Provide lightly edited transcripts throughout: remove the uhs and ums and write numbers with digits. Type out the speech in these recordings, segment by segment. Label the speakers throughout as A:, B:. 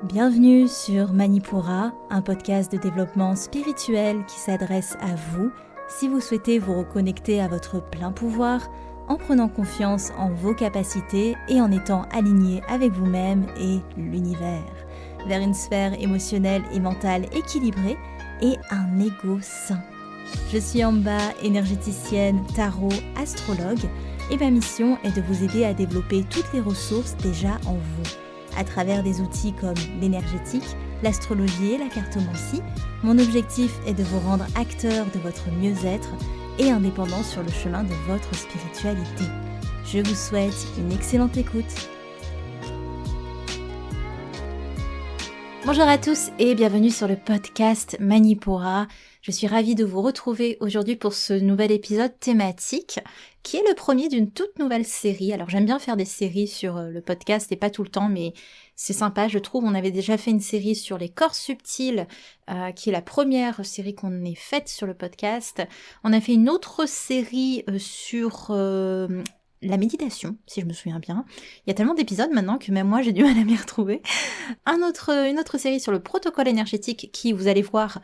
A: Bienvenue sur Manipura, un podcast de développement spirituel qui s'adresse à vous si vous souhaitez vous reconnecter à votre plein pouvoir en prenant confiance en vos capacités et en étant aligné avec vous-même et l'univers, vers une sphère émotionnelle et mentale équilibrée et un ego sain. Je suis Amba, énergéticienne, tarot, astrologue et ma mission est de vous aider à développer toutes les ressources déjà en vous. À travers des outils comme l'énergétique, l'astrologie et la cartomancie, mon objectif est de vous rendre acteur de votre mieux-être et indépendant sur le chemin de votre spiritualité. Je vous souhaite une excellente écoute. Bonjour à tous et bienvenue sur le podcast Manipura. Je suis ravie de vous retrouver aujourd'hui pour ce nouvel épisode thématique qui est le premier d'une toute nouvelle série. Alors j'aime bien faire des séries sur le podcast et pas tout le temps, mais c'est sympa, je trouve. On avait déjà fait une série sur les corps subtils, qui est la première série qu'on ait faite sur le podcast. On a fait une autre série sur la méditation, si je me souviens bien. Il y a tellement d'épisodes maintenant que même moi j'ai du mal à m'y retrouver. Une autre série sur le protocole énergétique qui, vous allez voir,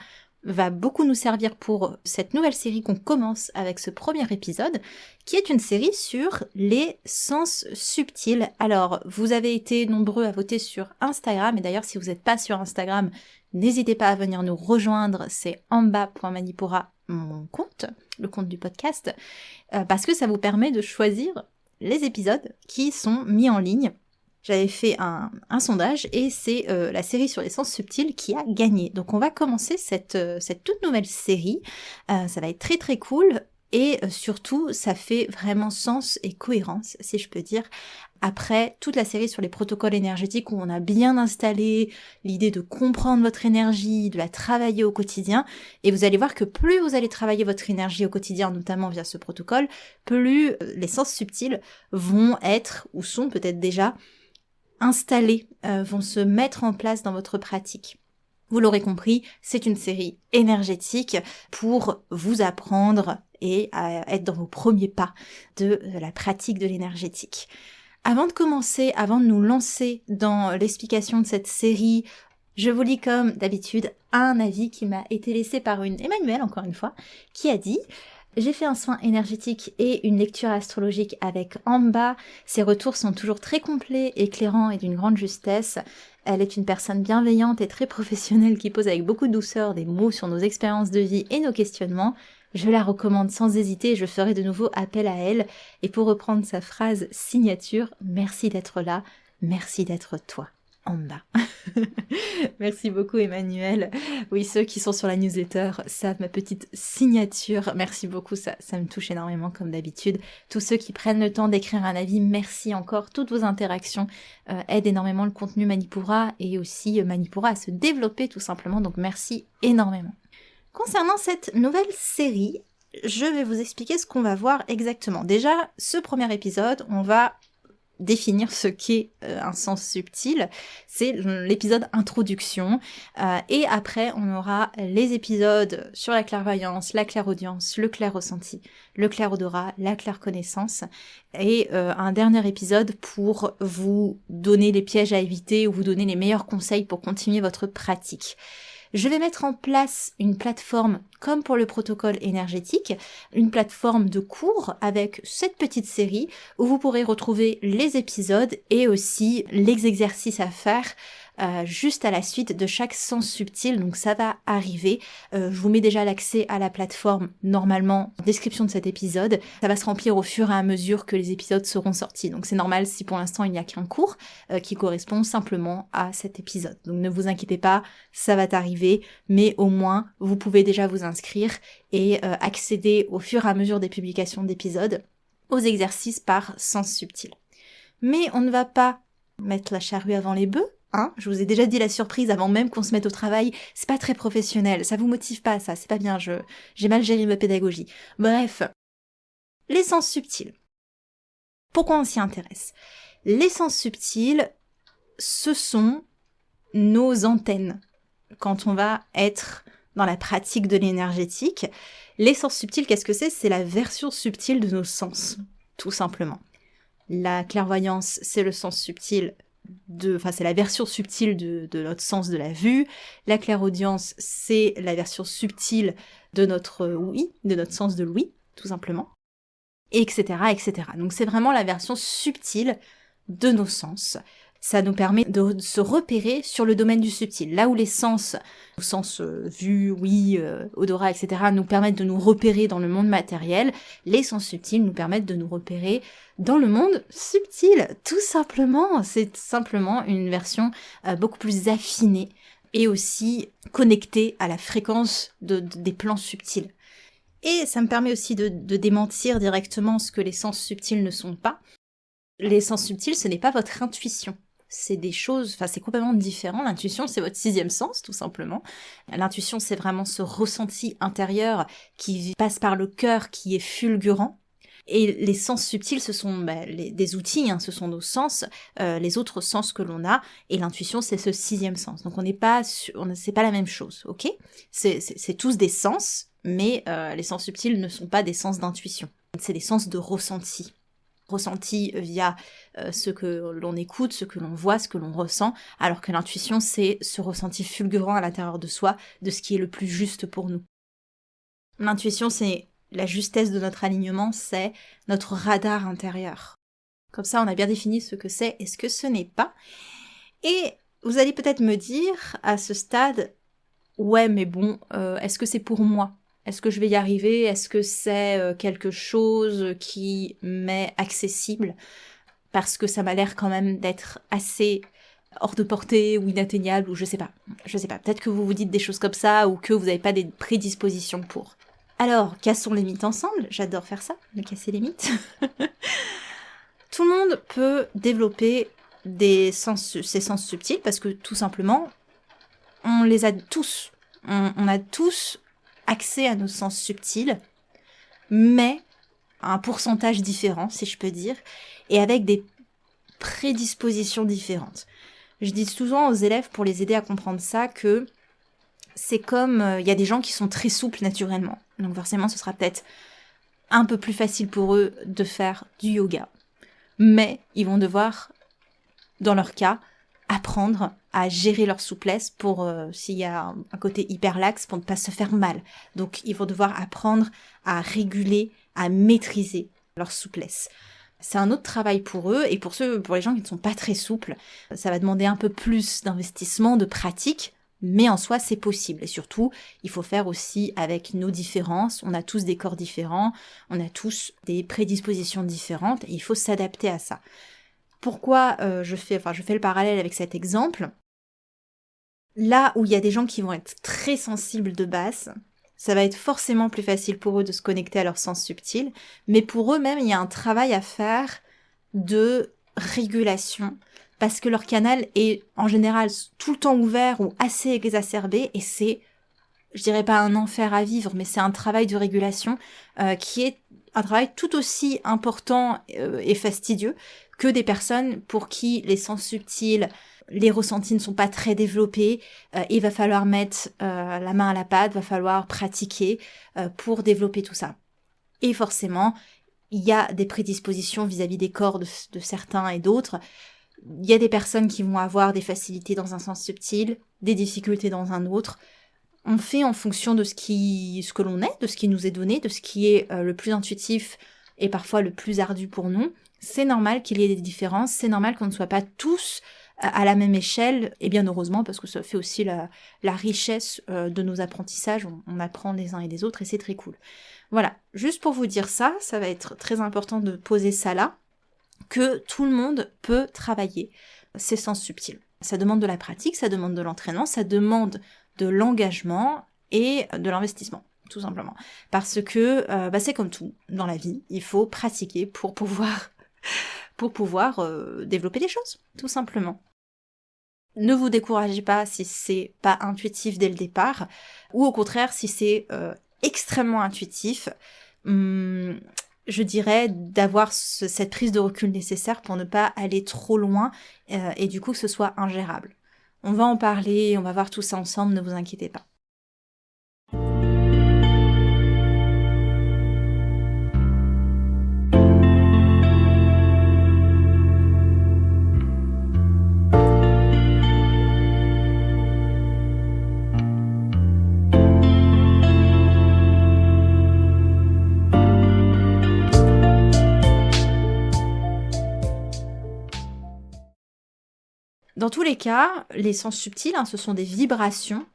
A: va beaucoup nous servir pour cette nouvelle série qu'on commence avec ce premier épisode, qui est une série sur les sens subtils. Alors, vous avez été nombreux à voter sur Instagram, et d'ailleurs, si vous n'êtes pas sur Instagram, n'hésitez pas à venir nous rejoindre, c'est amba.manipura, mon compte, le compte du podcast, parce que ça vous permet de choisir les épisodes qui sont mis en ligne. J'avais fait un sondage et c'est la série sur les sens subtils qui a gagné. Donc on va commencer cette toute nouvelle série. Ça va être très très cool et surtout ça fait vraiment sens et cohérence, si je peux dire, après toute la série sur les protocoles énergétiques où on a bien installé l'idée de comprendre votre énergie, de la travailler au quotidien. Et vous allez voir que plus vous allez travailler votre énergie au quotidien, notamment via ce protocole, plus les sens subtils vont être, ou sont peut-être déjà, installés, vont se mettre en place dans votre pratique. Vous l'aurez compris, c'est une série énergétique pour vous apprendre et à être dans vos premiers pas de la pratique de l'énergétique. Avant de commencer, avant de nous lancer dans l'explication de cette série, je vous lis comme d'habitude un avis qui m'a été laissé par une Emmanuelle, encore une fois, qui a dit: j'ai fait un soin énergétique et une lecture astrologique avec Amba. Ses retours sont toujours très complets, éclairants et d'une grande justesse. Elle est une personne bienveillante et très professionnelle qui pose avec beaucoup de douceur des mots sur nos expériences de vie et nos questionnements. Je la recommande sans hésiter et je ferai de nouveau appel à elle. Et pour reprendre sa phrase signature, merci d'être là, merci d'être toi. Amba. Merci beaucoup Emmanuel. Oui, ceux qui sont sur la newsletter savent ma petite signature. Merci beaucoup, ça me touche énormément comme d'habitude. Tous ceux qui prennent le temps d'écrire un avis, merci encore. Toutes vos interactions aident énormément le contenu Manipura et aussi Manipura à se développer tout simplement. Donc merci énormément. Concernant cette nouvelle série, je vais vous expliquer ce qu'on va voir exactement. Déjà, ce premier épisode, on va définir ce qu'est un sens subtil, c'est l'épisode introduction, et après on aura les épisodes sur la clairvoyance, la clairaudience, le clair-ressenti, le clair-odorat, la clair-connaissance, et un dernier épisode pour vous donner les pièges à éviter ou vous donner les meilleurs conseils pour continuer votre pratique. Je vais mettre en place une plateforme comme pour le protocole énergétique, une plateforme de cours avec cette petite série où vous pourrez retrouver les épisodes et aussi les exercices à faire juste à la suite de chaque sens subtil, donc ça va arriver. Je vous mets déjà l'accès à la plateforme normalement en description de cet épisode. Ça va se remplir au fur et à mesure que les épisodes seront sortis, donc c'est normal si pour l'instant il n'y a qu'un cours qui correspond simplement à cet épisode. Donc ne vous inquiétez pas, ça va arriver, mais au moins vous pouvez déjà vous inscrire et accéder au fur et à mesure des publications d'épisodes aux exercices par sens subtil. Mais on ne va pas mettre la charrue avant les bœufs. Je vous ai déjà dit la surprise avant même qu'on se mette au travail, c'est pas très professionnel, ça vous motive pas ça, c'est pas bien, j'ai mal géré ma pédagogie. Bref, les sens subtils. Pourquoi on s'y intéresse ? Les sens subtils, ce sont nos antennes. Quand on va être dans la pratique de l'énergétique, les sens subtils, qu'est-ce que c'est ? C'est la version subtile de nos sens, tout simplement. La clairvoyance, c'est le sens subtil c'est la version subtile de notre sens de la vue. La clairaudience, c'est la version subtile de notre ouïe, de notre sens de l'ouïe, tout simplement, etc., etc. Donc c'est vraiment la version subtile de nos sens. Ça nous permet de se repérer sur le domaine du subtil. Là où les sens vue, ouïe, odorat, etc. nous permettent de nous repérer dans le monde matériel, les sens subtils nous permettent de nous repérer dans le monde subtil. Tout simplement, c'est simplement une version beaucoup plus affinée et aussi connectée à la fréquence des plans subtils. Et ça me permet aussi de démentir directement ce que les sens subtils ne sont pas. Les sens subtils, ce n'est pas votre intuition. C'est des choses, c'est complètement différent. L'intuition, c'est votre 6e sens, tout simplement. L'intuition, c'est vraiment ce ressenti intérieur qui passe par le cœur, qui est fulgurant. Et les sens subtils, ce sont des outils, ce sont nos sens, les autres sens que l'on a. Et l'intuition, c'est ce 6e sens. Donc c'est pas la même chose, ok ? C'est tous des sens, mais les sens subtils ne sont pas des sens d'intuition. C'est des sens de ressenti. Ressenti via ce que l'on écoute, ce que l'on voit, ce que l'on ressent, alors que l'intuition, c'est ce ressenti fulgurant à l'intérieur de soi, de ce qui est le plus juste pour nous. L'intuition, c'est la justesse de notre alignement, c'est notre radar intérieur. Comme ça, on a bien défini ce que c'est et ce que ce n'est pas. Et vous allez peut-être me dire, à ce stade, ouais, mais bon, est-ce que c'est pour moi ? Est-ce que je vais y arriver ? Est-ce que c'est quelque chose qui m'est accessible ? Parce que ça m'a l'air quand même d'être assez hors de portée ou inatteignable, ou je sais pas. Peut-être que vous vous dites des choses comme ça, ou que vous n'avez pas des prédispositions pour. Alors, cassons les mythes ensemble. J'adore faire ça, me casser les mythes. Tout le monde peut développer ces sens subtils, parce que tout simplement, on les a tous. On a tous accès à nos sens subtils, mais à un pourcentage différent, si je peux dire, et avec des prédispositions différentes. Je dis souvent aux élèves, pour les aider à comprendre ça, que c'est comme, il y a des gens qui sont très souples naturellement, donc forcément ce sera peut-être un peu plus facile pour eux de faire du yoga, mais ils vont devoir, dans leur cas, apprendre à gérer leur souplesse pour, s'il y a un côté hyper laxe, pour ne pas se faire mal. Donc, ils vont devoir apprendre à réguler, à maîtriser leur souplesse. C'est un autre travail pour eux, et pour les gens qui ne sont pas très souples, ça va demander un peu plus d'investissement, de pratique, mais en soi, c'est possible. Et surtout, il faut faire aussi avec nos différences. On a tous des corps différents, on a tous des prédispositions différentes, et il faut s'adapter à ça. Pourquoi je fais le parallèle avec cet exemple ? Là où il y a des gens qui vont être très sensibles de base, ça va être forcément plus facile pour eux de se connecter à leur sens subtil, mais pour eux-mêmes, il y a un travail à faire de régulation, parce que leur canal est en général tout le temps ouvert ou assez exacerbé, et c'est, je dirais pas un enfer à vivre, mais c'est un travail de régulation qui est un travail tout aussi important et fastidieux que des personnes pour qui les sens subtils, les ressentis ne sont pas très développés. Il va falloir mettre la main à la pâte, va falloir pratiquer pour développer tout ça. Et forcément, il y a des prédispositions vis-à-vis des corps de certains et d'autres. Il y a des personnes qui vont avoir des facilités dans un sens subtil, des difficultés dans un autre. On fait en fonction de ce que l'on est, de ce qui nous est donné, de ce qui est le plus intuitif et parfois le plus ardu pour nous. C'est normal qu'il y ait des différences, c'est normal qu'on ne soit pas tous à la même échelle, et bien heureusement, parce que ça fait aussi la richesse de nos apprentissages, on apprend les uns et des autres, et c'est très cool. Voilà, juste pour vous dire ça va être très important de poser ça là, que tout le monde peut travailler ces sens subtils. Ça demande de la pratique, ça demande de l'entraînement, ça demande de l'engagement et de l'investissement, tout simplement. Parce que c'est comme tout dans la vie, il faut pratiquer pour pouvoir développer des choses, tout simplement. Ne vous découragez pas si c'est pas intuitif dès le départ, ou au contraire si c'est extrêmement intuitif, je dirais d'avoir cette prise de recul nécessaire pour ne pas aller trop loin et du coup que ce soit ingérable. On va en parler, on va voir tout ça ensemble, ne vous inquiétez pas. Dans tous les cas, les sens subtils, ce sont des vibrations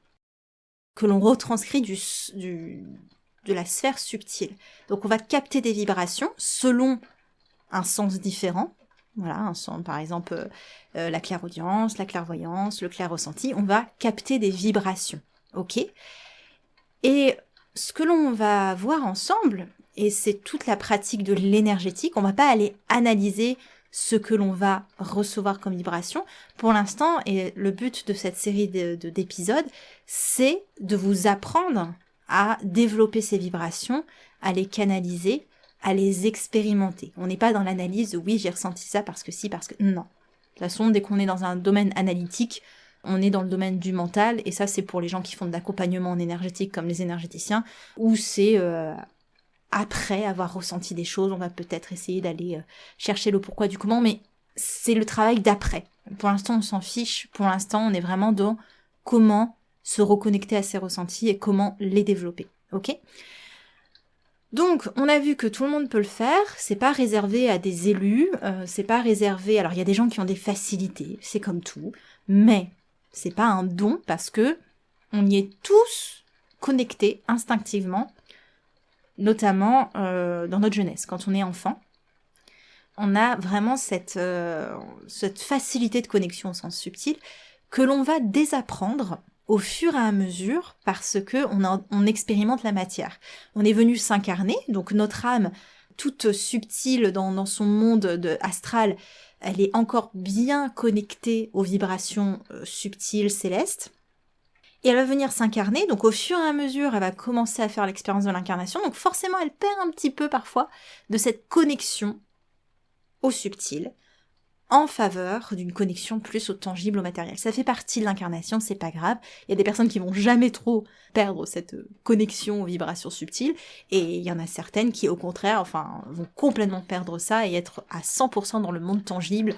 A: que l'on retranscrit de la sphère subtile. Donc on va capter des vibrations selon un sens différent. Voilà, un sens, par exemple la clairaudience, la clairvoyance, le clair-ressenti. On va capter des vibrations. Ok ? Et ce que l'on va voir ensemble, et c'est toute la pratique de l'énergétique, on va pas aller analyser ce que l'on va recevoir comme vibration. Pour l'instant, et le but de cette série d'épisodes, c'est de vous apprendre à développer ces vibrations, à les canaliser, à les expérimenter. On n'est pas dans l'analyse de oui, j'ai ressenti ça parce que si, parce que... Non. De toute façon, dès qu'on est dans un domaine analytique, on est dans le domaine du mental, et ça c'est pour les gens qui font de l'accompagnement en énergétique comme les énergéticiens, où c'est après avoir ressenti des choses, on va peut-être essayer d'aller chercher le pourquoi du comment, mais c'est le travail d'après. Pour l'instant on s'en fiche, pour l'instant on est vraiment dans comment se reconnecter à ses ressentis et comment les développer, ok ? Donc, on a vu que tout le monde peut le faire, c'est pas réservé à des élus, c'est pas réservé... Alors, il y a des gens qui ont des facilités, c'est comme tout, mais c'est pas un don parce que on y est tous connectés instinctivement, notamment dans notre jeunesse. Quand on est enfant, on a vraiment cette facilité de connexion au sens subtil que l'on va désapprendre au fur et à mesure, parce que on expérimente la matière. On est venu s'incarner, donc notre âme, toute subtile dans son monde astral, elle est encore bien connectée aux vibrations subtiles, célestes, et elle va venir s'incarner, donc au fur et à mesure, elle va commencer à faire l'expérience de l'incarnation, donc forcément elle perd un petit peu parfois de cette connexion au subtil, en faveur d'une connexion plus au tangible, au matériel. Ça fait partie de l'incarnation, c'est pas grave. Il y a des personnes qui vont jamais trop perdre cette connexion aux vibrations subtiles, et il y en a certaines qui, au contraire, vont complètement perdre ça et être à 100% dans le monde tangible,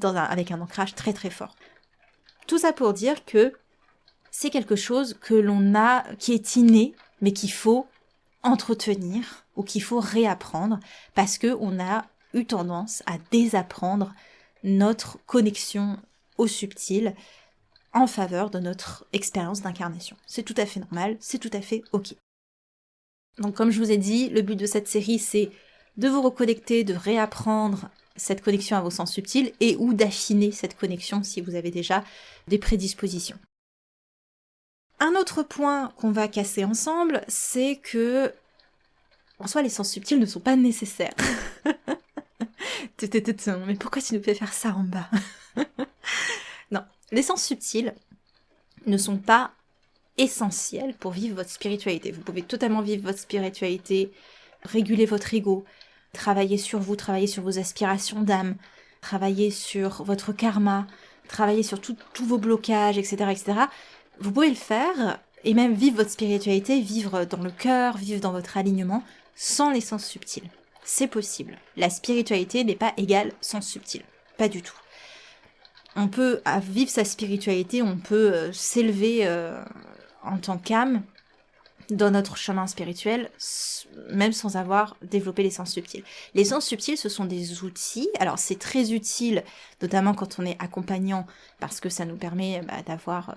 A: avec un ancrage très très fort. Tout ça pour dire que c'est quelque chose que l'on a, qui est inné, mais qu'il faut entretenir, ou qu'il faut réapprendre, parce que on a eu tendance à désapprendre notre connexion au subtil en faveur de notre expérience d'incarnation. C'est tout à fait normal, c'est tout à fait ok. Donc comme je vous ai dit, le but de cette série, c'est de vous reconnecter, de réapprendre cette connexion à vos sens subtils et ou d'affiner cette connexion si vous avez déjà des prédispositions. Un autre point qu'on va casser ensemble, c'est que en soi les sens subtils ne sont pas nécessaires. Mais pourquoi tu nous fais faire ça en bas? Non, les sens subtils ne sont pas essentiels pour vivre votre spiritualité. Vous pouvez totalement vivre votre spiritualité, réguler votre ego, travailler sur vous, travailler sur vos aspirations d'âme, travailler sur votre karma, travailler sur tous vos blocages, etc., etc. Vous pouvez le faire, et même vivre votre spiritualité, vivre dans le cœur, vivre dans votre alignement, sans les sens subtils. C'est possible. La spiritualité n'est pas égale sens subtil. Pas du tout. On peut vivre sa spiritualité, on peut s'élever en tant qu'âme dans notre chemin spirituel, même sans avoir développé les sens subtils. Les sens subtils, ce sont des outils. Alors, c'est très utile, notamment quand on est accompagnant, parce que ça nous permet d'avoir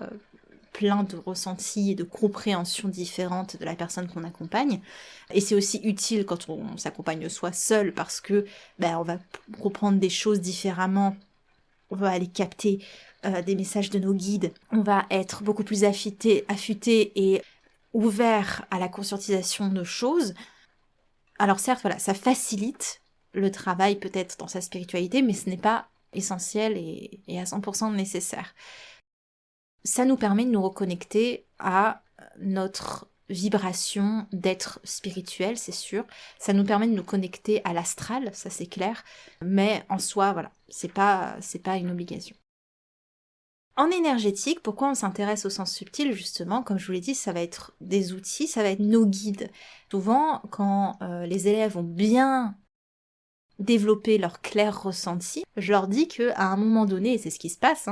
A: plein de ressentis et de compréhensions différentes de la personne qu'on accompagne. Et c'est aussi utile quand on s'accompagne soi seul, parce que on va comprendre des choses différemment, on va aller capter des messages de nos guides, on va être beaucoup plus affûté et ouvert à la conscientisation de choses. Alors certes, voilà, ça facilite le travail peut-être dans sa spiritualité, mais ce n'est pas essentiel et à 100% nécessaire. Ça nous permet de nous reconnecter à notre vibration d'être spirituel, c'est sûr. Ça nous permet de nous connecter à l'astral, ça c'est clair. Mais en soi, voilà, c'est pas une obligation. En énergétique, pourquoi on s'intéresse au sens subtil, justement, comme je vous l'ai dit, ça va être des outils, ça va être nos guides. Souvent, quand les élèves ont bien développé leur clair ressenti, je leur dis qu'à un moment donné, et c'est ce qui se passe,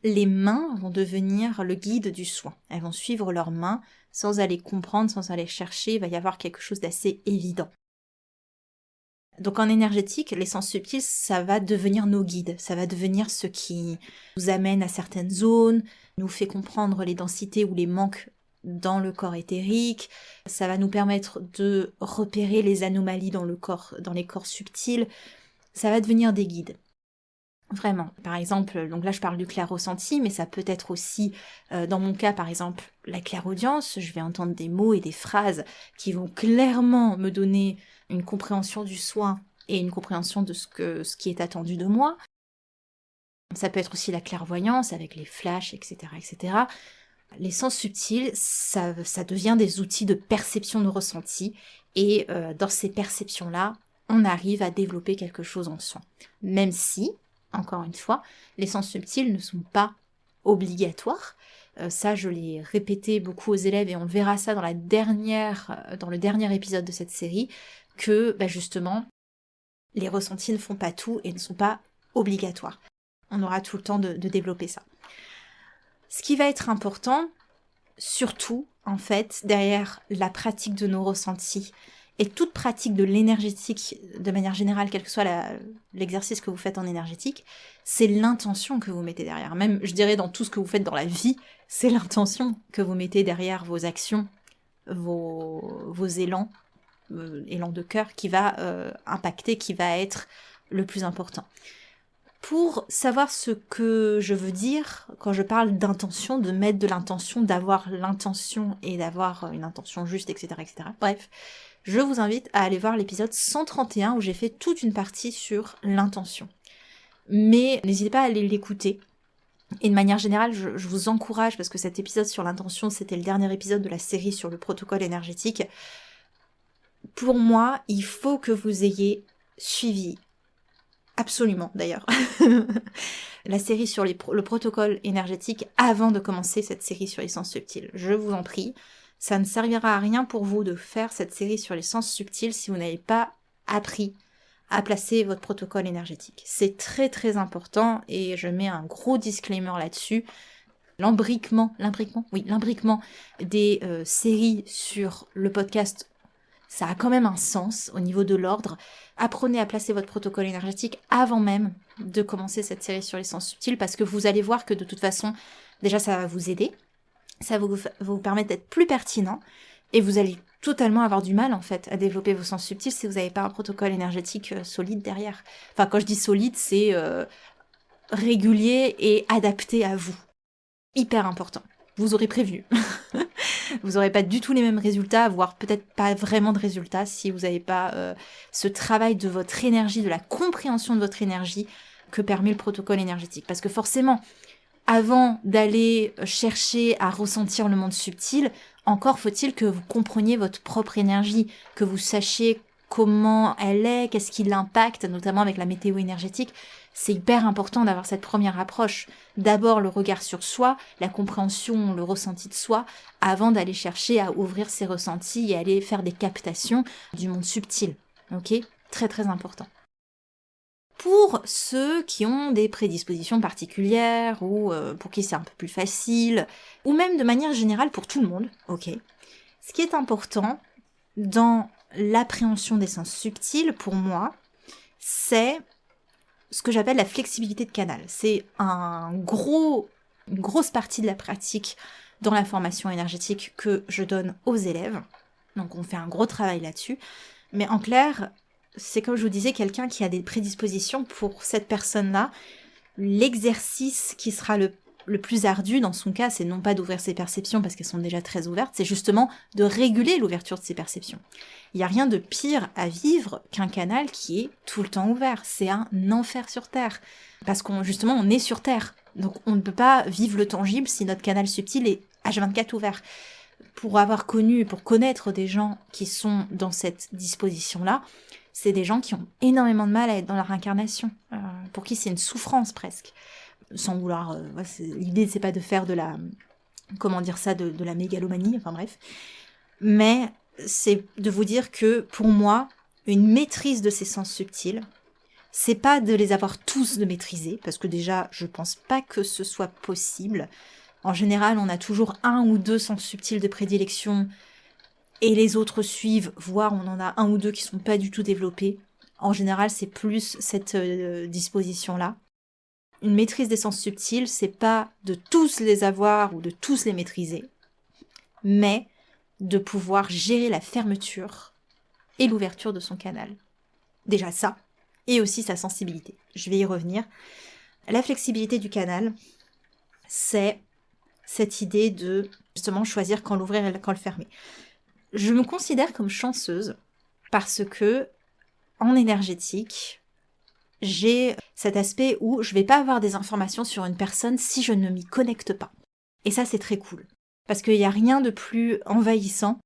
A: les mains vont devenir le guide du soin. Elles vont suivre leurs mains sans aller comprendre, sans aller chercher, il va y avoir quelque chose d'assez évident. Donc en énergétique, les sens subtils, ça va devenir nos guides, ça va devenir ce qui nous amène à certaines zones, nous fait comprendre les densités ou les manques dans le corps éthérique, ça va nous permettre de repérer les anomalies dans le corps, dans les corps subtils, ça va devenir des guides. Vraiment. Par exemple, donc là je parle du clair ressenti, mais ça peut être aussi, dans mon cas par exemple, la clairaudience, je vais entendre des mots et des phrases qui vont clairement me donner une compréhension du soin et une compréhension de ce qui est attendu de moi. Ça peut être aussi la clairvoyance avec les flashs, etc., etc. Les sens subtils, ça devient des outils de perception de ressenti, et dans ces perceptions-là, on arrive à développer quelque chose en soi. Même si, encore une fois, les sens subtils ne sont pas obligatoires. Ça, je l'ai répété beaucoup aux élèves, et on verra ça dans le dernier épisode de cette série, que justement, les ressentis ne font pas tout et ne sont pas obligatoires. On aura tout le temps de développer ça. Ce qui va être important, surtout, en fait, derrière la pratique de nos ressentis, et toute pratique de l'énergétique, de manière générale, quel que soit l'exercice que vous faites en énergétique, c'est l'intention que vous mettez derrière. Même, je dirais, dans tout ce que vous faites dans la vie, c'est l'intention que vous mettez derrière vos actions, vos élans, élan de cœur, qui va impacter, qui va être le plus important. Pour savoir ce que je veux dire quand je parle d'intention, de mettre de l'intention, d'avoir l'intention et d'avoir une intention juste, etc., etc. Bref, je vous invite à aller voir l'épisode 131 où j'ai fait toute une partie sur l'intention. Mais n'hésitez pas à aller l'écouter. Et de manière générale, je vous encourage, parce que cet épisode sur l'intention, c'était le dernier épisode de la série sur le protocole énergétique. Pour moi, il faut que vous ayez suivi, absolument d'ailleurs, la série sur le protocole énergétique avant de commencer cette série sur les sens subtils. Je vous en prie, ça ne servira à rien pour vous de faire cette série sur les sens subtils si vous n'avez pas appris à placer votre protocole énergétique. C'est très très important, et je mets un gros disclaimer là-dessus. L'imbriquement des séries sur le podcast, ça a quand même un sens au niveau de l'ordre. Apprenez à placer votre protocole énergétique avant même de commencer cette série sur les sens subtils, parce que vous allez voir que de toute façon, déjà ça va vous aider, ça va vous permettre d'être plus pertinent, et vous allez totalement avoir du mal en fait à développer vos sens subtils si vous n'avez pas un protocole énergétique solide derrière. Enfin, quand je dis solide, c'est régulier et adapté à vous. Hyper important. Vous aurez prévenu. Vous n'aurez pas du tout les mêmes résultats, voire peut-être pas vraiment de résultats si vous n'avez pas ce travail de votre énergie, de la compréhension de votre énergie que permet le protocole énergétique. Parce que forcément, avant d'aller chercher à ressentir le monde subtil, encore faut-il que vous compreniez votre propre énergie, que vous sachiez comment elle est, qu'est-ce qui l'impacte, notamment avec la météo énergétique. C'est hyper important d'avoir cette première approche. D'abord le regard sur soi, la compréhension, le ressenti de soi, avant d'aller chercher à ouvrir ses ressentis et aller faire des captations du monde subtil. Ok ? Très très important. Pour ceux qui ont des prédispositions particulières, ou pour qui c'est un peu plus facile, ou même de manière générale pour tout le monde, ok. Ce qui est important dans l'appréhension des sens subtils, pour moi, c'est ce que j'appelle la flexibilité de canal. C'est une grosse partie de la pratique dans la formation énergétique que je donne aux élèves. Donc on fait un gros travail là-dessus. Mais en clair, c'est comme je vous disais, quelqu'un qui a des prédispositions, pour cette personne-là, l'exercice qui sera le plus ardu dans son cas, c'est non pas d'ouvrir ses perceptions parce qu'elles sont déjà très ouvertes, c'est justement de réguler l'ouverture de ses perceptions. Il n'y a rien de pire à vivre qu'un canal qui est tout le temps ouvert. C'est un enfer sur Terre. Parce qu'on est sur Terre. Donc on ne peut pas vivre le tangible si notre canal subtil est H24 ouvert. Pour connaître des gens qui sont dans cette disposition-là, c'est des gens qui ont énormément de mal à être dans leur incarnation, pour qui c'est une souffrance presque. Sans vouloir... l'idée, c'est pas de faire de la mégalomanie, enfin bref. Mais c'est de vous dire que, pour moi, une maîtrise de ces sens subtils, c'est pas de les avoir tous de maîtriser, parce que déjà, je pense pas que ce soit possible. En général, on a toujours 1 ou 2 sens subtils de prédilection, et les autres suivent, voire on en a 1 ou 2 qui sont pas du tout développés. En général, c'est plus cette disposition-là. Une maîtrise des sens subtils, c'est pas de tous les avoir ou de tous les maîtriser, mais de pouvoir gérer la fermeture et l'ouverture de son canal. Déjà ça, et aussi sa sensibilité. Je vais y revenir. La flexibilité du canal, c'est cette idée de justement choisir quand l'ouvrir et quand le fermer. Je me considère comme chanceuse parce que en énergétique, j'ai cet aspect où je vais pas avoir des informations sur une personne si je ne m'y connecte pas. Et ça, c'est très cool. Parce qu'il n'y a rien de plus envahissant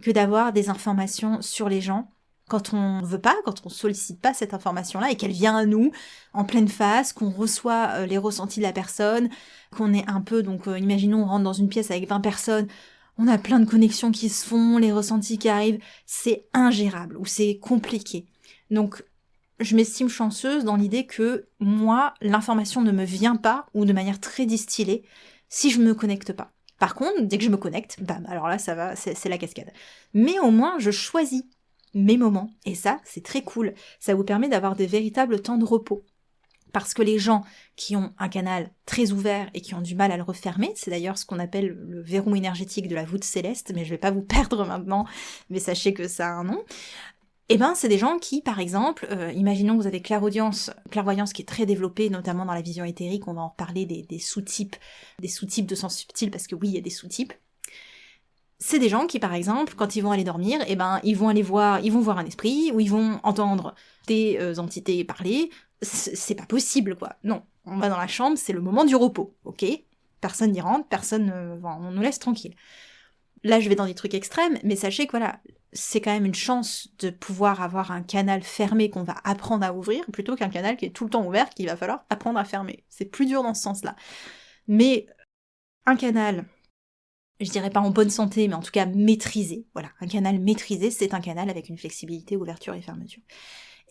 A: que d'avoir des informations sur les gens quand on veut pas, quand on sollicite pas cette information-là et qu'elle vient à nous en pleine face, qu'on reçoit les ressentis de la personne, qu'on est un peu, donc imaginons on rentre dans une pièce avec 20 personnes, on a plein de connexions qui se font, les ressentis qui arrivent, c'est ingérable ou c'est compliqué. Donc je m'estime chanceuse dans l'idée que moi, l'information ne me vient pas ou de manière très distillée si je me connecte pas. Par contre, dès que je me connecte, bam, alors là ça va, c'est la cascade. Mais au moins je choisis mes moments, et ça, c'est très cool. Ça vous permet d'avoir des véritables temps de repos. Parce que les gens qui ont un canal très ouvert et qui ont du mal à le refermer, c'est d'ailleurs ce qu'on appelle le verrou énergétique de la voûte céleste, mais je vais pas vous perdre maintenant, mais sachez que ça a un nom. Eh ben, c'est des gens qui, par exemple, imaginons que vous avez clairvoyance qui est très développée, notamment dans la vision éthérique, on va en reparler des sous-types de sens subtils, parce que oui, il y a des sous-types. C'est des gens qui, par exemple, quand ils vont aller dormir, eh ben, ils vont voir un esprit, ou ils vont entendre des entités parler. C'est pas possible, quoi. Non, on va dans la chambre, c'est le moment du repos, ok ? Personne n'y rentre, on nous laisse tranquille. Là, je vais dans des trucs extrêmes, mais sachez que voilà, c'est quand même une chance de pouvoir avoir un canal fermé qu'on va apprendre à ouvrir, plutôt qu'un canal qui est tout le temps ouvert, qu'il va falloir apprendre à fermer. C'est plus dur dans ce sens-là. Mais un canal, je dirais pas en bonne santé, mais en tout cas maîtrisé. Voilà, un canal maîtrisé, c'est un canal avec une flexibilité, ouverture et fermeture.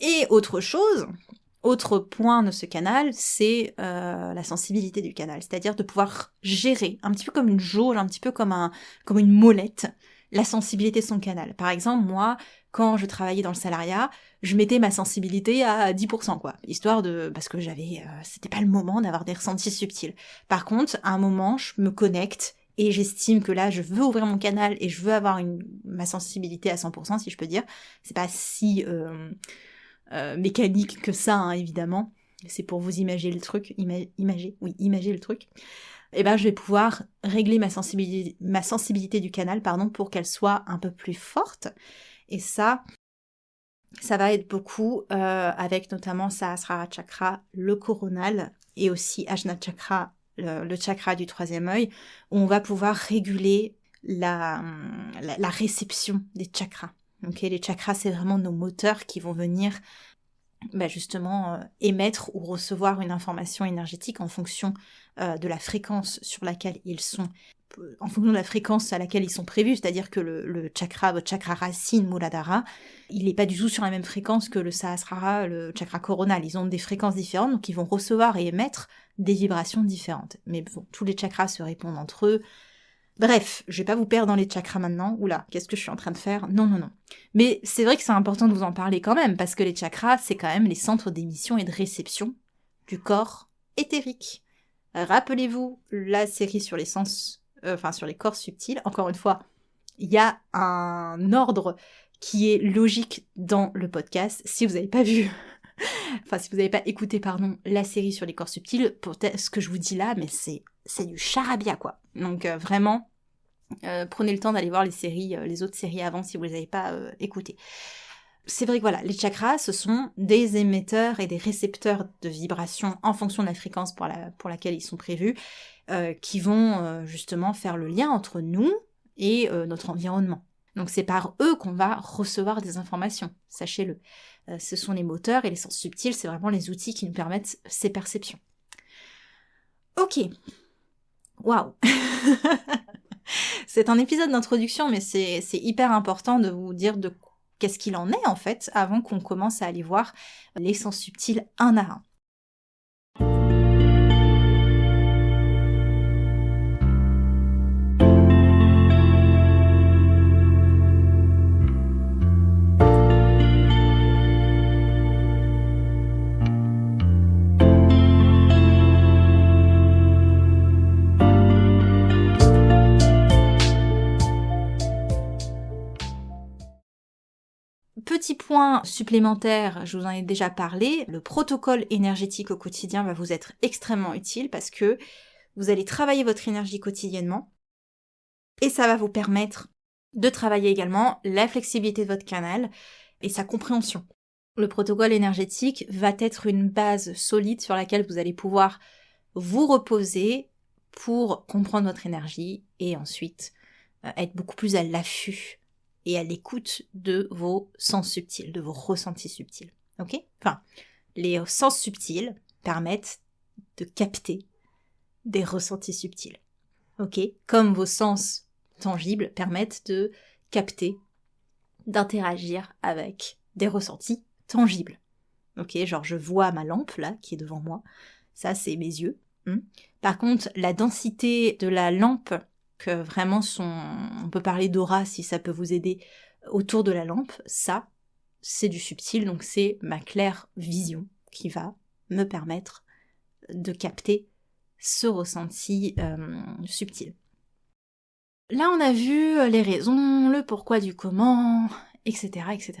A: Et autre point de ce canal, c'est la sensibilité du canal, c'est-à-dire de pouvoir gérer, un petit peu comme une jauge, un petit peu comme une molette, la sensibilité de son canal. Par exemple, moi, quand je travaillais dans le salariat, je mettais ma sensibilité à 10%, quoi, parce que c'était pas le moment d'avoir des ressentis subtils. Par contre, à un moment, je me connecte et j'estime que là, je veux ouvrir mon canal et je veux avoir ma sensibilité à 100%, si je peux dire. C'est pas si mécanique que ça, hein, évidemment. C'est pour vous imager le truc. Imager le truc. Et ben, je vais pouvoir régler ma sensibilité du canal, pour qu'elle soit un peu plus forte. Et ça va être beaucoup avec notamment Sahasrara Chakra, le coronal, et aussi Ajna Chakra, le chakra du troisième œil, où on va pouvoir réguler la réception des chakras. Okay, les chakras, c'est vraiment nos moteurs qui vont venir justement émettre ou recevoir une information énergétique en fonction de la fréquence sur laquelle ils sont, en fonction de la fréquence à laquelle ils sont prévus, c'est-à-dire que votre chakra racine, Muladhara, il n'est pas du tout sur la même fréquence que le Sahasrara, le chakra coronal. Ils ont des fréquences différentes, donc ils vont recevoir et émettre des vibrations différentes. Mais bon, tous les chakras se répondent entre eux. Bref, je vais pas vous perdre dans les chakras maintenant. Oula, qu'est-ce que je suis en train de faire ? Non. Mais c'est vrai que c'est important de vous en parler quand même, parce que les chakras, c'est quand même les centres d'émission et de réception du corps éthérique. Rappelez-vous la série sur les sur les corps subtils. Encore une fois, il y a un ordre qui est logique dans le podcast. Si vous n'avez pas vu, si vous n'avez pas écouté, la série sur les corps subtils, peut-être ce que je vous dis là, mais c'est du charabia, quoi. Donc vraiment, prenez le temps d'aller voir les autres séries avant si vous les avez pas écoutées. C'est vrai que voilà, les chakras, ce sont des émetteurs et des récepteurs de vibrations en fonction de la fréquence pour laquelle ils sont prévus, qui vont justement faire le lien entre nous et notre environnement. Donc c'est par eux qu'on va recevoir des informations, sachez-le. Ce sont les moteurs et les sens subtils, c'est vraiment les outils qui nous permettent ces perceptions. Ok. Waouh. C'est un épisode d'introduction, mais c'est hyper important de vous dire qu'est-ce qu'il en est en fait, avant qu'on commence à aller voir les sens subtils un à un. point supplémentaire, je vous en ai déjà parlé, le protocole énergétique au quotidien va vous être extrêmement utile parce que vous allez travailler votre énergie quotidiennement et ça va vous permettre de travailler également la flexibilité de votre canal et sa compréhension. Le protocole énergétique va être une base solide sur laquelle vous allez pouvoir vous reposer pour comprendre votre énergie et ensuite être beaucoup plus à l'affût et à l'écoute de vos sens subtils, de vos ressentis subtils. Ok ? Enfin, les sens subtils permettent de capter des ressentis subtils. Ok ? Comme vos sens tangibles permettent de capter, d'interagir avec des ressentis tangibles. Ok ? Genre je vois ma lampe là qui est devant moi, ça c'est mes yeux. Par contre, la densité de la lampe, que vraiment on peut parler d'aura si ça peut vous aider autour de la lampe, ça c'est du subtil, donc c'est ma claire vision qui va me permettre de capter ce ressenti subtil. Là on a vu les raisons, le pourquoi du comment, etc., etc.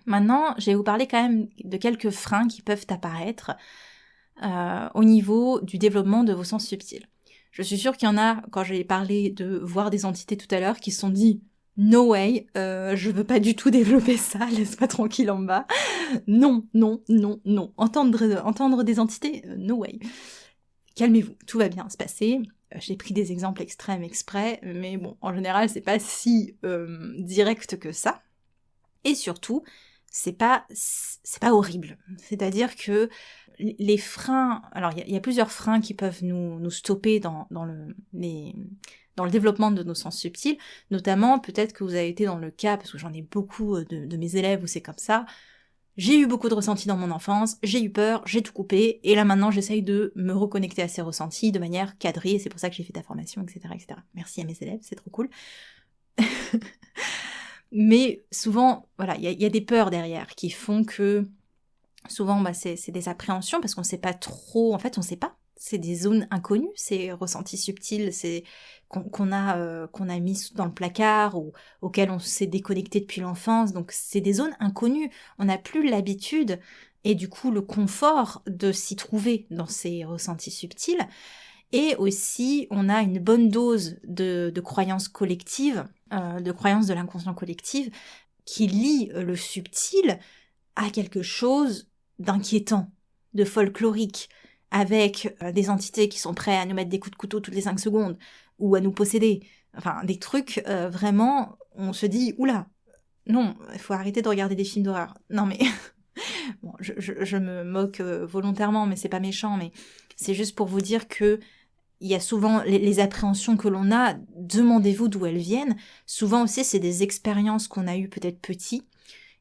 A: Maintenant, je vais vous parler quand même de quelques freins qui peuvent apparaître au niveau du développement de vos sens subtils. Je suis sûre qu'il y en a, quand j'ai parlé de voir des entités tout à l'heure, qui se sont dit « No way, je veux pas du tout développer ça, laisse-moi tranquille en bas. » Non, non, non, non. Entendre des entités, no way. Calmez-vous, tout va bien se passer. J'ai pris des exemples extrêmes exprès, mais bon, en général, c'est pas si direct que ça. Et surtout, c'est pas horrible. C'est-à-dire que les freins, alors il y a plusieurs freins qui peuvent nous stopper dans le développement de nos sens subtils, notamment peut-être que vous avez été dans le cas, parce que j'en ai beaucoup de mes élèves où c'est comme ça, j'ai eu beaucoup de ressentis dans mon enfance, j'ai eu peur, j'ai tout coupé, et là maintenant j'essaye de me reconnecter à ces ressentis de manière cadrée, et c'est pour ça que j'ai fait ta formation, etc., etc. Merci à mes élèves, c'est trop cool. Mais souvent, voilà, il y a des peurs derrière qui font que souvent c'est des appréhensions parce qu'on sait pas trop, en fait on sait pas. C'est des zones inconnues, ces ressentis subtils, c'est qu'on a mis dans le placard ou auxquels on s'est déconnecté depuis l'enfance. Donc c'est des zones inconnues. On n'a plus l'habitude et du coup le confort de s'y trouver dans ces ressentis subtils. Et aussi, on a une bonne dose de croyances collectives, de croyances de l'inconscient collectif, qui lie le subtil à quelque chose d'inquiétant, de folklorique, avec des entités qui sont prêtes à nous mettre des coups de couteau toutes les 5 secondes, ou à nous posséder. Enfin, des trucs, vraiment, on se dit, oula, non, il faut arrêter de regarder des films d'horreur. Non mais... Bon, je me moque volontairement, mais c'est pas méchant, mais c'est juste pour vous dire que il y a souvent les appréhensions que l'on a, demandez-vous d'où elles viennent. Souvent aussi, c'est des expériences qu'on a eues peut-être petit,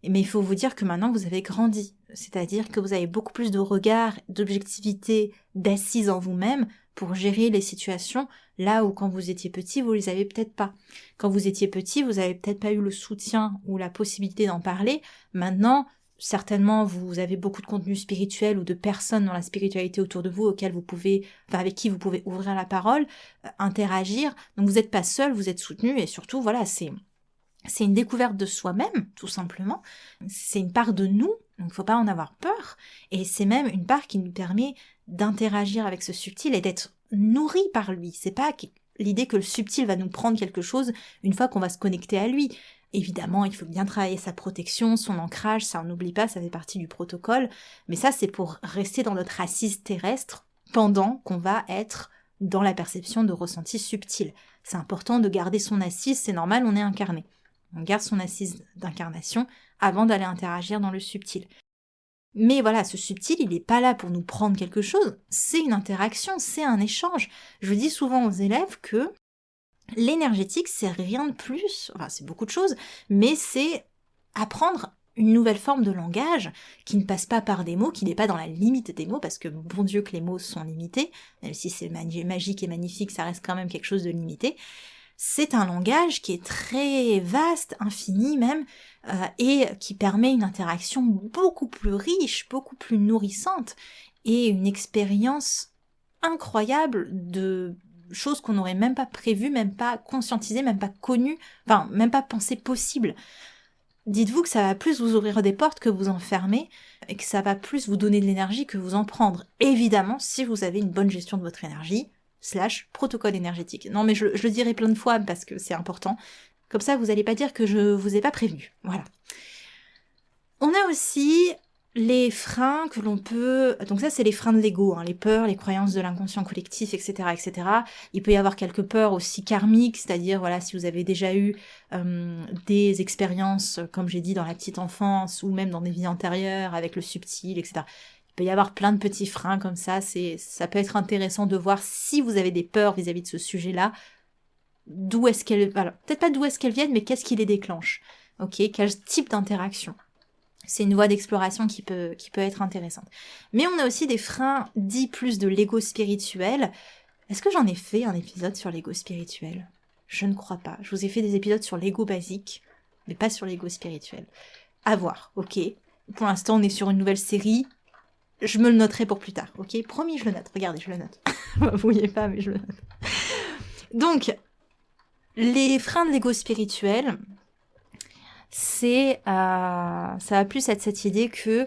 A: mais il faut vous dire que maintenant vous avez grandi. C'est-à-dire que vous avez beaucoup plus de regard, d'objectivité, d'assise en vous-même pour gérer les situations, là où quand vous étiez petit, vous les avez peut-être pas. Quand vous étiez petit, vous avez peut-être pas eu le soutien ou la possibilité d'en parler. Maintenant, certainement, vous avez beaucoup de contenu spirituel ou de personnes dans la spiritualité autour de vous auxquelles vous pouvez, enfin avec qui vous pouvez ouvrir la parole, interagir. Donc vous n'êtes pas seul, vous êtes soutenu et surtout, voilà, c'est une découverte de soi-même, tout simplement. C'est une part de nous, donc faut pas en avoir peur. Et c'est même une part qui nous permet d'interagir avec ce subtil et d'être nourri par lui. C'est pas l'idée que le subtil va nous prendre quelque chose une fois qu'on va se connecter à lui. Évidemment, il faut bien travailler sa protection, son ancrage, ça on n'oublie pas, ça fait partie du protocole. Mais ça, c'est pour rester dans notre assise terrestre pendant qu'on va être dans la perception de ressentis subtils. C'est important de garder son assise, c'est normal, on est incarné. On garde son assise d'incarnation avant d'aller interagir dans le subtil. Mais voilà, ce subtil, il n'est pas là pour nous prendre quelque chose, c'est une interaction, c'est un échange. Je dis souvent aux élèves que l'énergétique, c'est rien de plus, enfin c'est beaucoup de choses, mais c'est apprendre une nouvelle forme de langage qui ne passe pas par des mots, qui n'est pas dans la limite des mots, parce que bon Dieu que les mots sont limités, même si c'est magique et magnifique, ça reste quand même quelque chose de limité. C'est un langage qui est très vaste, infini même, et qui permet une interaction beaucoup plus riche, beaucoup plus nourrissante, et une expérience incroyable de choses qu'on n'aurait même pas prévues, même pas conscientisées, même pas connues, enfin même pas pensées possibles. dites-vous que ça va plus vous ouvrir des portes que vous enfermer, et que ça va plus vous donner de l'énergie que vous en prendre. Évidemment, si vous avez une bonne gestion de votre énergie, / protocole énergétique. Non mais je le dirai plein de fois parce que c'est important. Comme ça, vous n'allez pas dire que je vous ai pas prévenu. Voilà. On a aussi les freins que l'on peut... Donc ça, c'est les freins de l'ego, hein, les peurs, les croyances de l'inconscient collectif, etc., etc. Il peut y avoir quelques peurs aussi karmiques, c'est-à-dire, voilà, si vous avez déjà eu des expériences, comme j'ai dit, dans la petite enfance, ou même dans des vies antérieures, avec le subtil, etc. Il peut y avoir plein de petits freins comme ça. Ça peut être intéressant de voir si vous avez des peurs vis-à-vis de ce sujet-là, d'où est-ce qu'elles... Alors, peut-être pas d'où est-ce qu'elles viennent, mais qu'est-ce qui les déclenche. Ok, quel type d'interaction. C'est une voie d'exploration qui peut être intéressante. Mais on a aussi des freins dits plus de l'ego spirituel. Est-ce que j'en ai fait un épisode sur l'ego spirituel ? Je ne crois pas. Je vous ai fait des épisodes sur l'ego basique, mais pas sur l'ego spirituel. À voir, ok. Pour l'instant, on est sur une nouvelle série. Je me le noterai pour plus tard, ok ? Promis, je le note. Regardez, je le note. Vous voyez pas, mais je le note. Donc, les freins de l'ego spirituel... ça va plus être cette idée que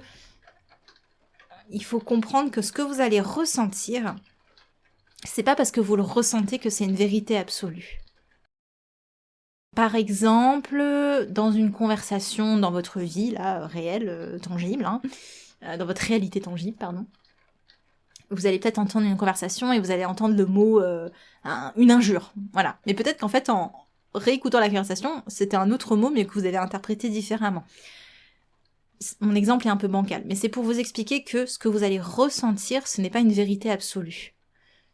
A: il faut comprendre que ce que vous allez ressentir, c'est pas parce que vous le ressentez que c'est une vérité absolue. Par exemple, dans une conversation dans votre vie, là, réelle, tangible, hein, dans votre réalité tangible, pardon, vous allez peut-être entendre une conversation et vous allez entendre le mot une injure, voilà. Mais peut-être qu'en fait, en réécoutant la conversation, c'était un autre mot, mais que vous avez interprété différemment. Mon exemple est un peu bancal, mais c'est pour vous expliquer que ce que vous allez ressentir, ce n'est pas une vérité absolue.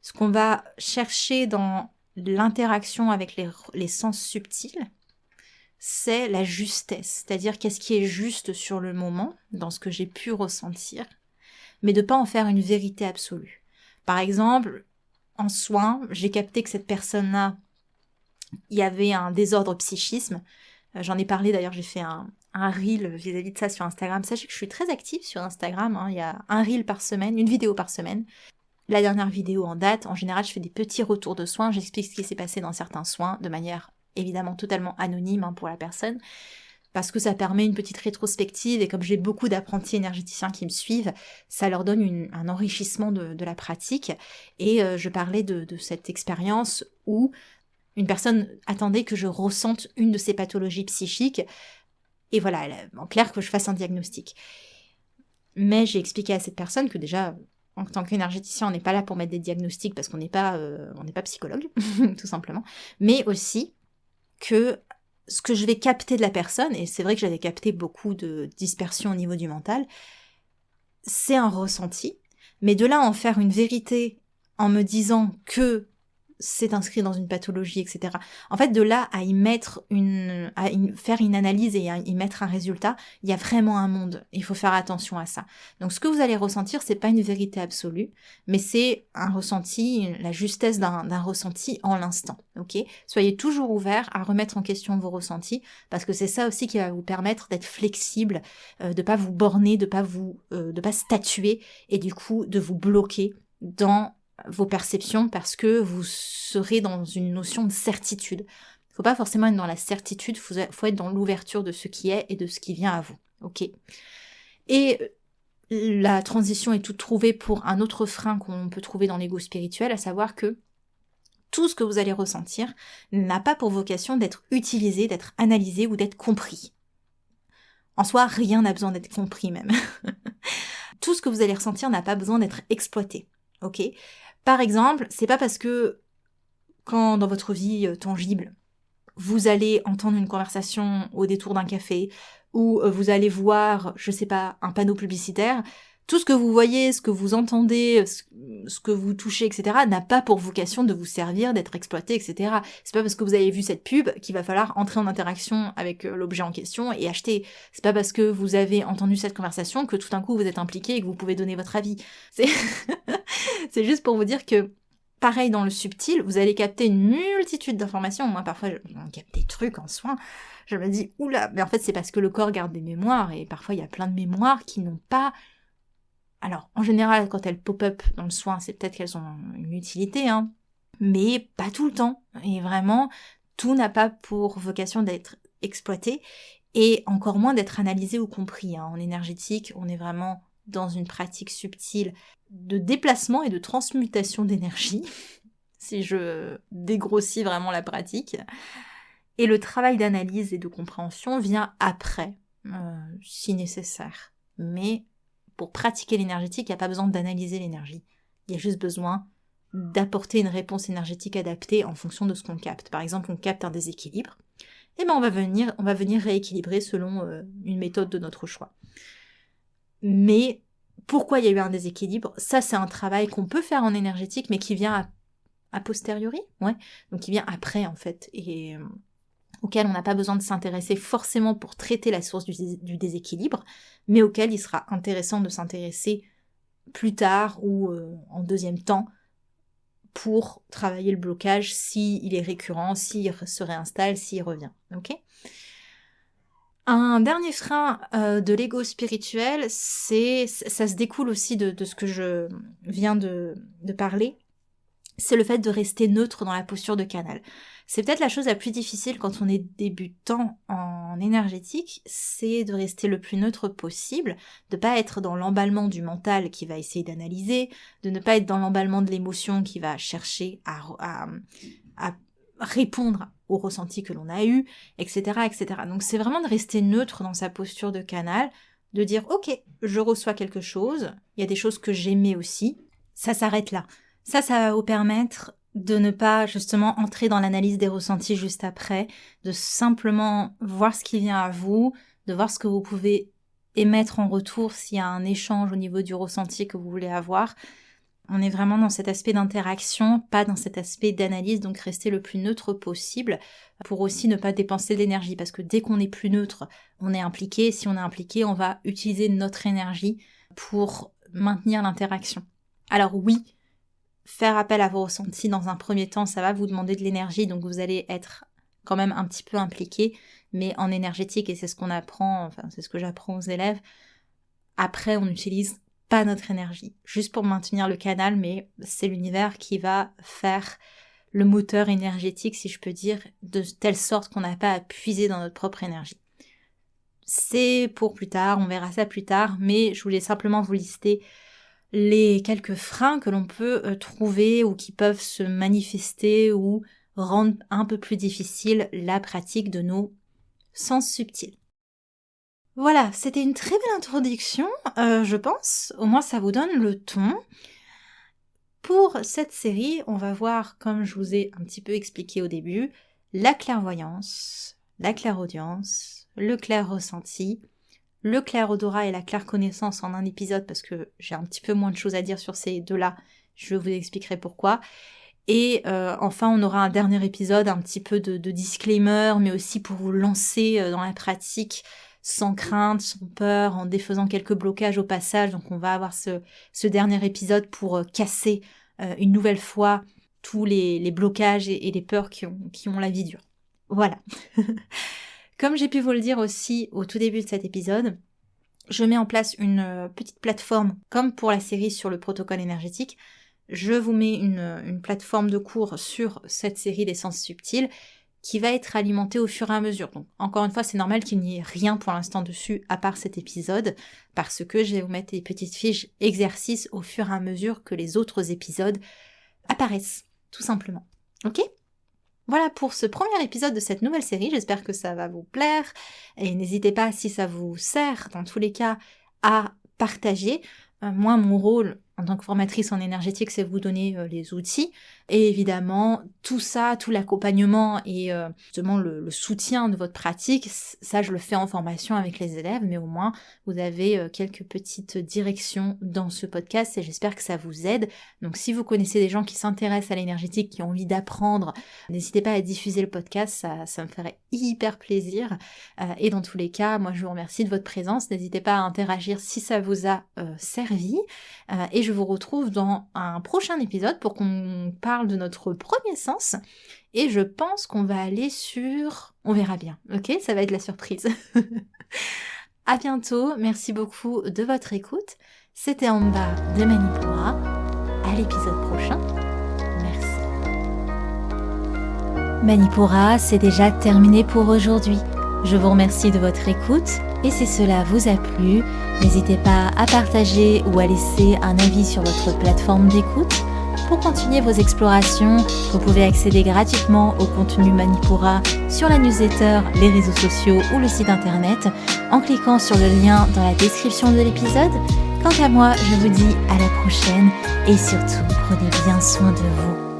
A: Ce qu'on va chercher dans l'interaction avec les sens subtils, c'est la justesse, c'est-à-dire qu'est-ce qui est juste sur le moment, dans ce que j'ai pu ressentir, mais de pas en faire une vérité absolue. Par exemple, en soins, j'ai capté que cette personne-là, il y avait un désordre psychisme. J'en ai parlé d'ailleurs, j'ai fait un reel vis-à-vis de ça sur Instagram. Sachez que je suis très active sur Instagram, hein. Il y a un reel par semaine, une vidéo par semaine. La dernière vidéo en date, en général je fais des petits retours de soins, j'explique ce qui s'est passé dans certains soins, de manière évidemment totalement anonyme, hein, pour la personne, parce que ça permet une petite rétrospective, et comme j'ai beaucoup d'apprentis énergéticiens qui me suivent, ça leur donne un enrichissement de la pratique. Et je parlais de cette expérience où une personne attendait que je ressente une de ses pathologies psychiques, et voilà, en clair, que je fasse un diagnostic. Mais j'ai expliqué à cette personne que déjà, en tant qu'énergéticien, on n'est pas là pour mettre des diagnostics parce qu'on n'est pas psychologue, tout simplement, mais aussi que ce que je vais capter de la personne, et c'est vrai que j'avais capté beaucoup de dispersion au niveau du mental, c'est un ressenti, mais de là à en faire une vérité en me disant que c'est inscrit dans une pathologie, etc. En fait, de là à y mettre faire une analyse et à y mettre un résultat, il y a vraiment un monde. Il faut faire attention à ça. Donc, ce que vous allez ressentir, c'est pas une vérité absolue, mais c'est un ressenti, la justesse d'un ressenti en l'instant. Ok ? Soyez toujours ouverts à remettre en question vos ressentis, parce que c'est ça aussi qui va vous permettre d'être flexible, de pas vous borner, de pas statuer, et du coup de vous bloquer dans vos perceptions, parce que vous serez dans une notion de certitude. Il ne faut pas forcément être dans la certitude, faut être dans l'ouverture de ce qui est et de ce qui vient à vous. Ok ? Et la transition est toute trouvée pour un autre frein qu'on peut trouver dans l'ego spirituel, à savoir que tout ce que vous allez ressentir n'a pas pour vocation d'être utilisé, d'être analysé ou d'être compris. En soi, rien n'a besoin d'être compris même. Tout ce que vous allez ressentir n'a pas besoin d'être exploité. Ok ? Par exemple, c'est pas parce que quand dans votre vie tangible, vous allez entendre une conversation au détour d'un café, ou vous allez voir, je sais pas, un panneau publicitaire, tout ce que vous voyez, ce que vous entendez, ce que vous touchez, etc., n'a pas pour vocation de vous servir, d'être exploité, etc. C'est pas parce que vous avez vu cette pub qu'il va falloir entrer en interaction avec l'objet en question et acheter. C'est pas parce que vous avez entendu cette conversation que tout d'un coup vous êtes impliqué et que vous pouvez donner votre avis. C'est juste pour vous dire que, pareil dans le subtil, vous allez capter une multitude d'informations. Moi, parfois, je capte des trucs en soins. Je me dis, oula, mais en fait, c'est parce que le corps garde des mémoires, et parfois, il y a plein de mémoires qui n'ont pas... Alors, en général, quand elles pop-up dans le soin, c'est peut-être qu'elles ont une utilité, hein, mais pas tout le temps. Et vraiment, tout n'a pas pour vocation d'être exploité. et encore moins d'être analysé ou compris. En énergétique, on est vraiment dans une pratique subtile de déplacement et de transmutation d'énergie, si je dégrossis vraiment la pratique. Et le travail d'analyse et de compréhension vient après, si nécessaire. Mais pour pratiquer l'énergétique, il n'y a pas besoin d'analyser l'énergie. Il y a juste besoin d'apporter une réponse énergétique adaptée en fonction de ce qu'on capte. Par exemple, on capte un déséquilibre, et on va venir rééquilibrer selon une méthode de notre choix. Mais pourquoi il y a eu un déséquilibre ? Ça, c'est un travail qu'on peut faire en énergétique, mais qui vient a posteriori, donc qui vient après en fait, et auquel on n'a pas besoin de s'intéresser forcément pour traiter la source du déséquilibre, mais auquel il sera intéressant de s'intéresser plus tard ou en deuxième temps pour travailler le blocage s'il est récurrent, s'il se réinstalle, s'il revient. Ok ? Un dernier frein de l'ego spirituel, ça se découle aussi de ce que je viens de parler, c'est le fait de rester neutre dans la posture de canal. C'est peut-être la chose la plus difficile quand on est débutant en énergétique, c'est de rester le plus neutre possible, de pas être dans l'emballement du mental qui va essayer d'analyser, de ne pas être dans l'emballement de l'émotion qui va chercher à répondre au ressenti que l'on a eu, etc., etc. Donc c'est vraiment de rester neutre dans sa posture de canal, de dire « Ok, je reçois quelque chose, il y a des choses que j'aimais aussi, ça s'arrête là ». Ça va vous permettre de ne pas justement entrer dans l'analyse des ressentis juste après, de simplement voir ce qui vient à vous, de voir ce que vous pouvez émettre en retour s'il y a un échange au niveau du ressenti que vous voulez avoir. On est vraiment dans cet aspect d'interaction, pas dans cet aspect d'analyse, donc rester le plus neutre possible pour aussi ne pas dépenser de l'énergie, parce que dès qu'on est plus neutre, on est impliqué. Si on est impliqué, on va utiliser notre énergie pour maintenir l'interaction. Alors oui, faire appel à vos ressentis dans un premier temps, ça va vous demander de l'énergie, donc vous allez être quand même un petit peu impliqué, mais en énergétique, et c'est ce qu'on apprend, enfin c'est ce que j'apprends aux élèves, après on n'utilise pas notre énergie, juste pour maintenir le canal, mais c'est l'univers qui va faire le moteur énergétique, si je peux dire, de telle sorte qu'on n'a pas à puiser dans notre propre énergie. C'est pour plus tard, on verra ça plus tard, mais je voulais simplement vous lister les quelques freins que l'on peut trouver ou qui peuvent se manifester ou rendre un peu plus difficile la pratique de nos sens subtils. Voilà, c'était une très belle introduction, je pense. Au moins, ça vous donne le ton. Pour cette série, on va voir, comme je vous ai un petit peu expliqué au début, la clairvoyance, la clairaudience, le clair ressenti, le clair-odorat et la clair-connaissance en un épisode parce que j'ai un petit peu moins de choses à dire sur ces deux-là, je vous expliquerai pourquoi. Et enfin, on aura un dernier épisode, un petit peu de disclaimer, mais aussi pour vous lancer dans la pratique sans crainte, sans peur, en défaisant quelques blocages au passage. Donc on va avoir ce dernier épisode pour casser une nouvelle fois tous les blocages et les peurs qui ont la vie dure. Voilà. Comme j'ai pu vous le dire aussi au tout début de cet épisode, je mets en place une petite plateforme comme pour la série sur le protocole énergétique. Je vous mets une plateforme de cours sur cette série des sens subtils qui va être alimentée au fur et à mesure. Donc encore une fois, c'est normal qu'il n'y ait rien pour l'instant dessus à part cet épisode parce que je vais vous mettre des petites fiches exercices au fur et à mesure que les autres épisodes apparaissent, tout simplement. Ok ? Voilà pour ce premier épisode de cette nouvelle série, j'espère que ça va vous plaire et n'hésitez pas si ça vous sert dans tous les cas à partager. Moi mon rôle en tant que formatrice en énergétique c'est vous donner les outils et évidemment tout ça, tout l'accompagnement et justement le soutien de votre pratique, ça je le fais en formation avec les élèves mais au moins vous avez quelques petites directions dans ce podcast et j'espère que ça vous aide. Donc si vous connaissez des gens qui s'intéressent à l'énergétique, qui ont envie d'apprendre, n'hésitez pas à diffuser le podcast, ça me ferait hyper plaisir et dans tous les cas, moi je vous remercie de votre présence, n'hésitez pas à interagir si ça vous a servi et je vous retrouve dans un prochain épisode pour qu'on parle de notre premier sens et je pense qu'on va aller sur... On verra bien, ok ? Ça va être la surprise. À bientôt, merci beaucoup de votre écoute. C'était Amba de Manipura. À l'épisode prochain. Merci. Manipura, c'est déjà terminé pour aujourd'hui. Je vous remercie de votre écoute et si cela vous a plu, n'hésitez pas à partager ou à laisser un avis sur votre plateforme d'écoute. Pour continuer vos explorations, vous pouvez accéder gratuitement au contenu Manipura sur la newsletter, les réseaux sociaux ou le site internet en cliquant sur le lien dans la description de l'épisode. Quant à moi, je vous dis à la prochaine et surtout, prenez bien soin de vous.